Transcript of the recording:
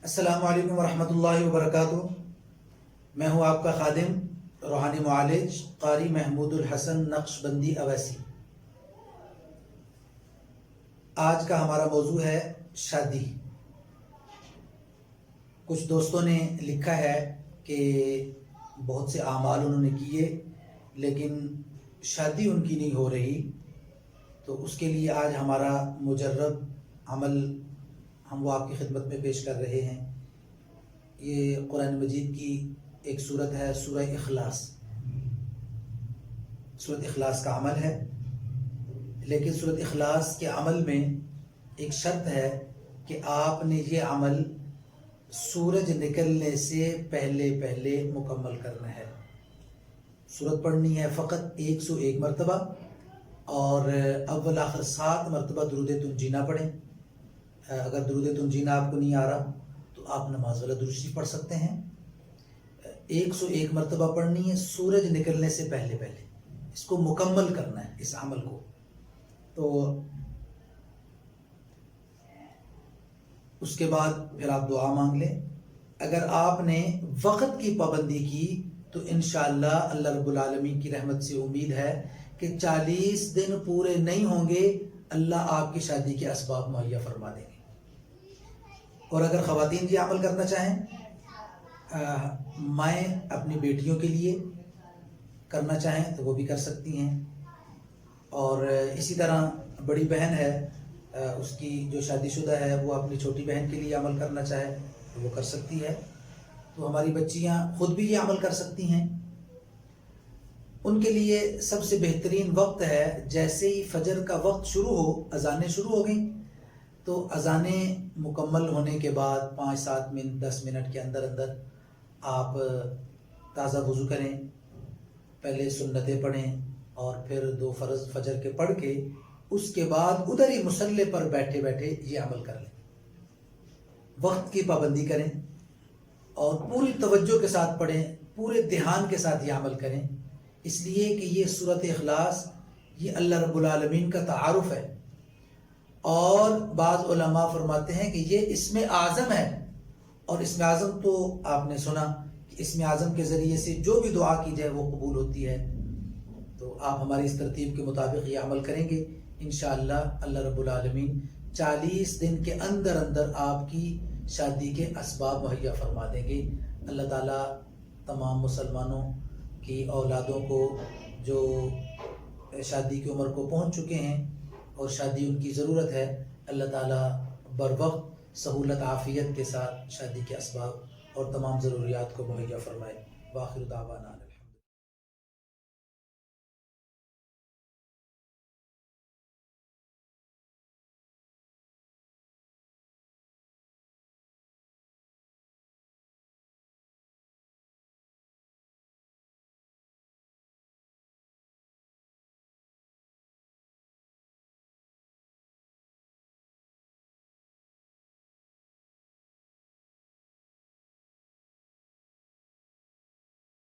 السلام علیکم ورحمۃ اللہ وبرکاتہ۔ میں ہوں آپ کا خادم روحانی معالج قاری محمود الحسن نقشبندی اویسی۔ آج کا ہمارا موضوع ہے شادی۔ کچھ دوستوں نے لکھا ہے کہ بہت سے اعمال انہوں نے کیے لیکن شادی ان کی نہیں ہو رہی، تو اس کے لیے آج ہمارا مجرب عمل ہم وہ آپ کی خدمت میں پیش کر رہے ہیں۔ یہ قرآن مجید کی ایک صورت ہے، سورہ اخلاص۔ سورۃ اخلاص کا عمل ہے، لیکن سورۃ اخلاص کے عمل میں ایک شرط ہے کہ آپ نے یہ عمل سورج نکلنے سے پہلے مکمل کرنا ہے۔ سورت پڑھنی ہے فقط 101 مرتبہ، اور اول آخر 7 مرتبہ درود تنجینہ پڑھیں۔ اگر درود تنجینہ آپ کو نہیں آ رہا تو آپ نماز والا درود شریف پڑھ سکتے ہیں۔ 101 مرتبہ پڑھنی ہے سورج نکلنے سے پہلے، اس کو مکمل کرنا ہے، اس عمل کو۔ تو اس کے بعد پھر آپ دعا مانگ لیں۔ اگر آپ نے وقت کی پابندی کی تو انشاءاللہ اللہ رب العالمین کی رحمت سے امید ہے کہ 40 دن پورے نہیں ہوں گے، اللہ آپ کی شادی کے اسباب مہیا فرما دیں گے۔ اور اگر خواتین یہ عمل کرنا چاہیں، مائیں اپنی بیٹیوں کے لیے کرنا چاہیں تو وہ بھی کر سکتی ہیں، اور اسی طرح بڑی بہن ہے، اس کی جو شادی شدہ ہے، وہ اپنی چھوٹی بہن کے لیے عمل کرنا چاہے تو وہ کر سکتی ہے۔ تو ہماری بچیاں خود بھی یہ عمل کر سکتی ہیں۔ ان کے لیے سب سے بہترین وقت ہے جیسے ہی فجر کا وقت شروع ہو، اذانیں شروع ہو گئیں تو اذانیں مکمل ہونے کے بعد 5-7 منٹ 10 منٹ کے اندر آپ تازہ وضو کریں، پہلے سنتیں پڑھیں اور پھر 2 فرض فجر کے پڑھ کے اس کے بعد ادھر ہی مصلی پر بیٹھے یہ عمل کر لیں۔ وقت کی پابندی کریں اور پوری توجہ کے ساتھ پڑھیں، پورے دھیان کے ساتھ یہ عمل کریں، اس لیے کہ یہ سورۃ اخلاص یہ اللہ رب العالمین کا تعارف ہے، اور بعض علماء فرماتے ہیں کہ یہ اسم اعظم ہے، اور اسم اعظم تو آپ نے سنا کہ اسم اعظم کے ذریعے سے جو بھی دعا کی جائے وہ قبول ہوتی ہے۔ تو آپ ہماری اس ترتیب کے مطابق یہ عمل کریں گے، انشاءاللہ اللہ رب العالمین 40 دن کے اندر آپ کی شادی کے اسباب مہیا فرما دیں گے۔ اللہ تعالیٰ تمام مسلمانوں کی اولادوں کو جو شادی کی عمر کو پہنچ چکے ہیں اور شادی ان کی ضرورت ہے، اللہ تعالیٰ بر وقت سہولت عافیت کے ساتھ شادی کے اسباب اور تمام ضروریات کو مہیا فرمائے۔ وآخر دعوانا